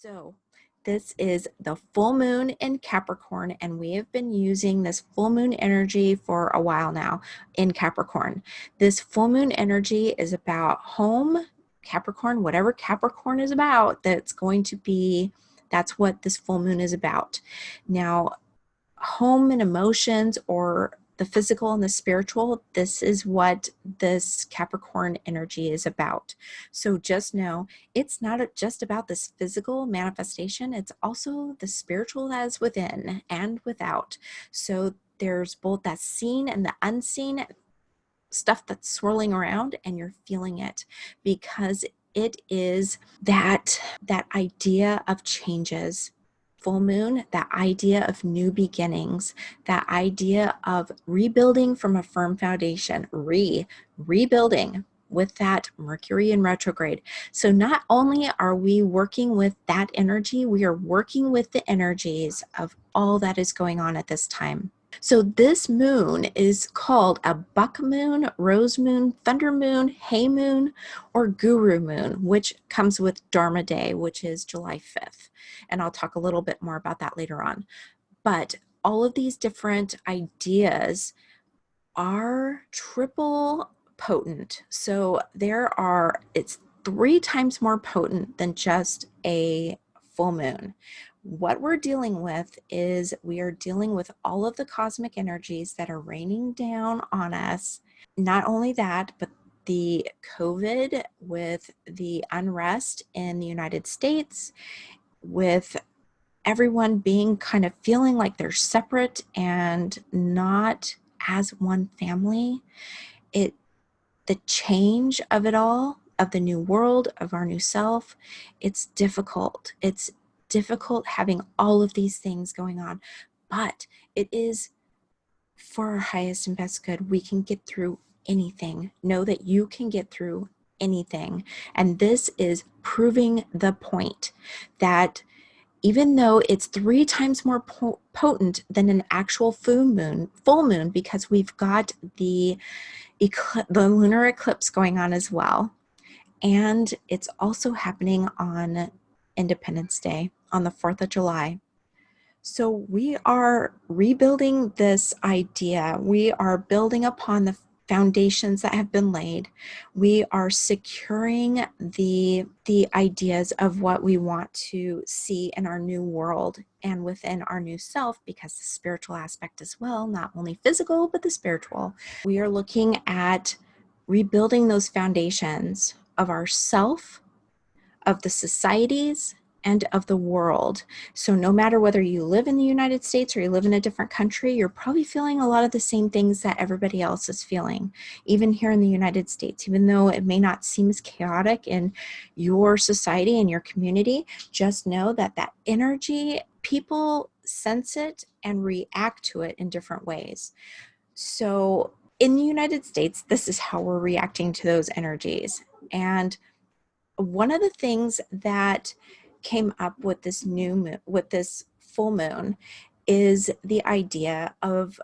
So this is the full moon in Capricorn, and we have been using this full moon energy for a while now in Capricorn. This full moon energy is about home, Capricorn, whatever Capricorn is about, that's what this full moon is about. Now, home and emotions, or the physical and the spiritual, this is what this Capricorn energy is about. So just know it's not just about this physical manifestation, it's also the spiritual that is within and without. So there's both that seen and the unseen stuff that's swirling around, and you're feeling it because it is that idea of changes. Full moon, that idea of new beginnings, that idea of rebuilding from a firm foundation, rebuilding with that Mercury in retrograde. So not only are we working with that energy, we are working with the energies of all that is going on at this time. So this moon is called a buck moon, rose moon, thunder moon, hay moon, or guru moon, which comes with Dharma Day, which is July 5th. And I'll talk a little bit more about that later on. But all of these different ideas are triple potent. So it's 3 times more potent than just a full moon. What we're dealing with is we are dealing with all of the cosmic energies that are raining down on us. Not only that, but the COVID, with the unrest in the United States, with everyone being kind of feeling like they're separate and not as one family. The change of it all, of the new world, of our new self, it's difficult. It's difficult having all of these things going on, but it is for our highest and best good. We can get through anything. Know that you can get through anything. And this is proving the point that even though it's 3 times more potent than an actual full moon, because we've got the lunar eclipse going on as well. And it's also happening on Independence Day, on the 4th of July. So we are rebuilding this idea. We are building upon the foundations that have been laid. We are securing the ideas of what we want to see in our new world and within our new self, because the spiritual aspect as well, not only physical, but the spiritual. We are looking at rebuilding those foundations of our self, of the societies, and of the world. So no matter whether you live in the United States or you live in a different country, you're probably feeling a lot of the same things that everybody else is feeling. Even here in the United States, even though it may not seem as chaotic in your society and your community, just know that that energy, people sense it and react to it in different ways. So in the United States, this is how we're reacting to those energies. And one of the things that came up with this full moon is the idea of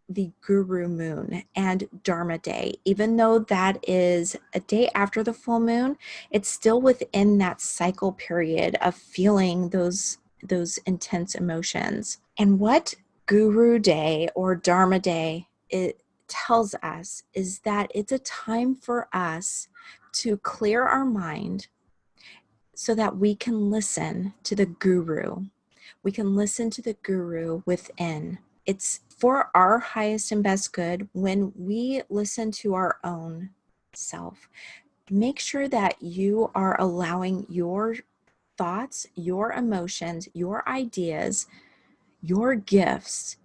the guru moon and Dharma Day. Even though that is a day after the full moon, it's still within that cycle period of feeling those intense emotions. And what Guru Day or Dharma Day it tells us is that it's a time for us to clear our mind so that we can listen to the guru. We can listen to the guru within. It's for our highest and best good when we listen to our own self. Make sure that you are allowing your thoughts, your emotions, your ideas, your gifts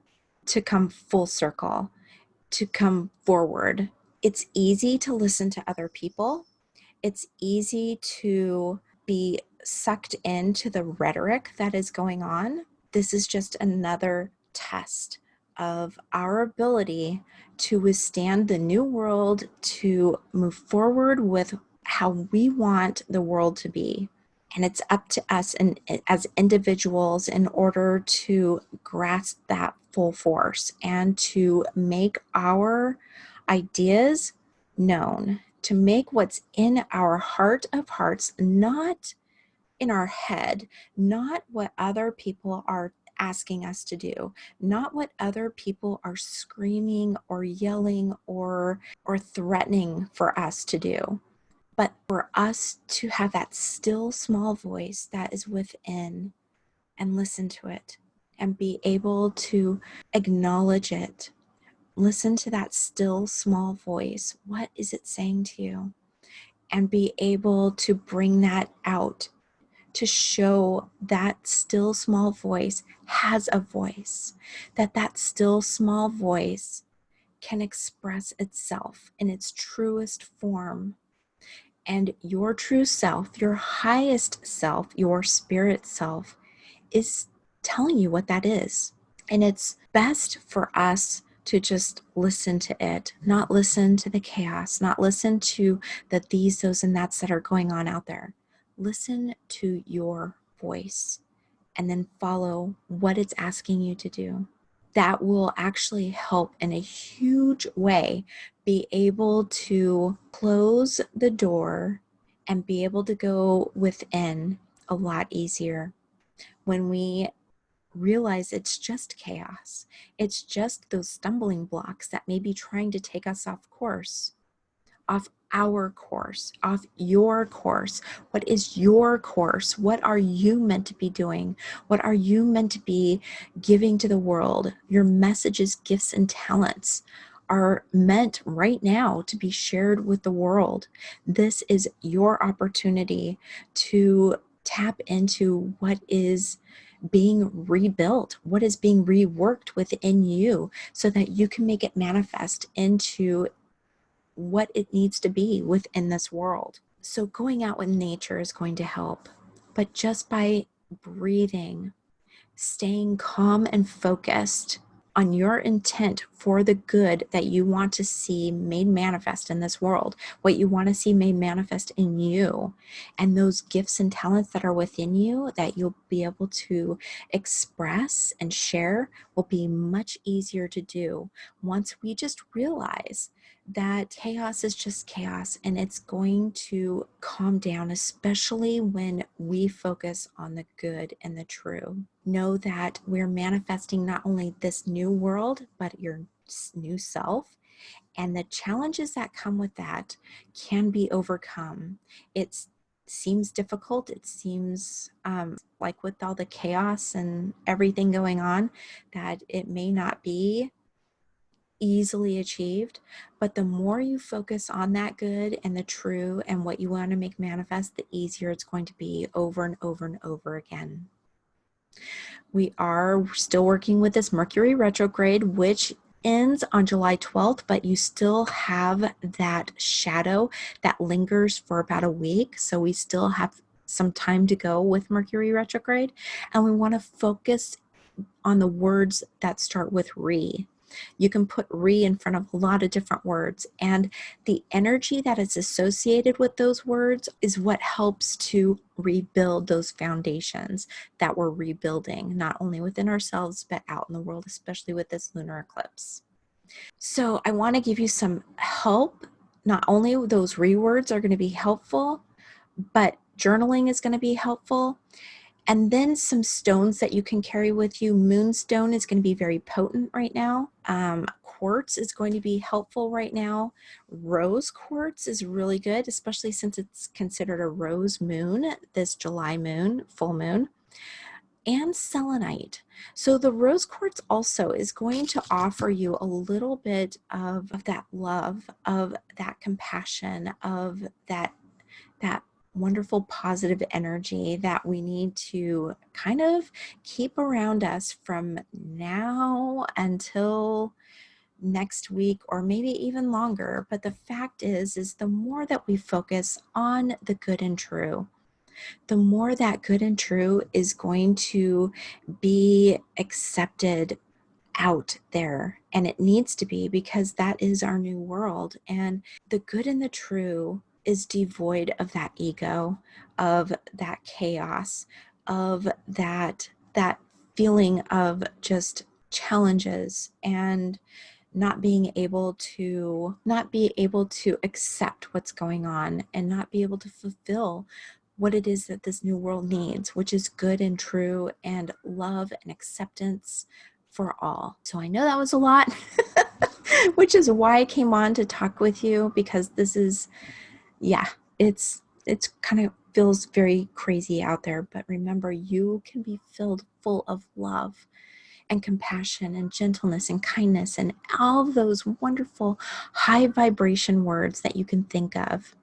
to come full circle, to come forward. It's easy to listen to other people. It's easy to be sucked into the rhetoric that is going on. This is just another test of our ability to withstand the new world, to move forward with how we want the world to be. And it's up to us and as individuals in order to grasp that full force and to make our ideas known, to make what's in our heart of hearts not in our head, not what other people are asking us to do, not what other people are screaming or yelling or threatening for us to do, but for us to have that still small voice that is within and listen to it and be able to acknowledge it. Listen to that still small voice. What is it saying to you? And be able to bring that out, to show that still small voice has a voice, that that still small voice can express itself in its truest form. And your true self, your highest self, your spirit self, is telling you what that is. And it's best for us to just listen to it, not listen to the chaos, not listen to the these, those, and that's that are going on out there. Listen to your voice and then follow what it's asking you to do. That will actually help in a huge way be able to close the door and be able to go within a lot easier when we realize it's just chaos. It's just those stumbling blocks that may be trying to take us off course, off our course, off your course. What is your course? What are you meant to be doing? What are you meant to be giving to the world? Your messages, gifts, and talents are meant right now to be shared with the world. This is your opportunity to tap into what is being rebuilt, what is being reworked within you so that you can make it manifest into what it needs to be within this world. So going out in nature is going to help, but just by breathing, staying calm and focused on your intent for the good that you want to see made manifest in this world, what you want to see made manifest in you, and those gifts and talents that are within you that you'll be able to express and share will be much easier to do once we just realize that chaos is just chaos and it's going to calm down, especially when we focus on the good and the true. Know that we're manifesting not only this new world, but your new self. And the challenges that come with that can be overcome. It seems difficult. It seems like with all the chaos and everything going on, that it may not be easily achieved, but the more you focus on that good and the true and what you want to make manifest, the easier it's going to be over and over and over again. We are still working with this Mercury retrograde, which ends on July 12th, but you still have that shadow that lingers for about a week. So we still have some time to go with Mercury retrograde, and we want to focus on the words that start with re. You can put re in front of a lot of different words, and the energy that is associated with those words is what helps to rebuild those foundations that we're rebuilding, not only within ourselves, but out in the world, especially with this lunar eclipse. So I want to give you some help. Not only those re words are going to be helpful, but journaling is going to be helpful. And then some stones that you can carry with you. Moonstone is going to be very potent right now. Quartz is going to be helpful right now. Rose quartz is really good, especially since it's considered a rose moon, this July moon, full moon. And selenite. So the rose quartz also is going to offer you a little bit of that love, of that compassion, of that wonderful positive energy that we need to kind of keep around us from now until next week or maybe even longer. But the fact is the more that we focus on the good and true, the more that good and true is going to be accepted out there. And it needs to be, because that is our new world. And the good and the true is devoid of that ego, of that chaos, of that feeling of just challenges and not being able to accept what's going on and not be able to fulfill what it is that this new world needs, which is good and true and love and acceptance for all. So I know that was a lot, which is why I came on to talk with you, because this is, yeah, it's kind of feels very crazy out there, but remember, you can be filled full of love and compassion and gentleness and kindness and all of those wonderful high vibration words that you can think of.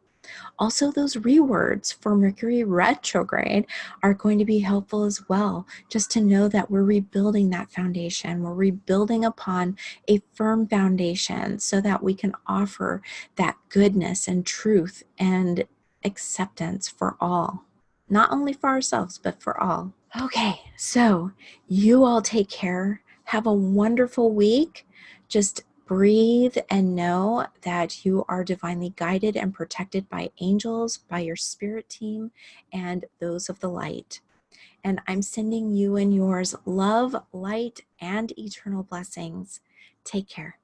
Also, those rewords for Mercury retrograde are going to be helpful as well, just to know that we're rebuilding that foundation. We're rebuilding upon a firm foundation so that we can offer that goodness and truth and acceptance for all, not only for ourselves, but for all. Okay, so you all take care. Have a wonderful week. Just breathe and know that you are divinely guided and protected by angels, by your spirit team, and those of the light. And I'm sending you and yours love, light, and eternal blessings. Take care.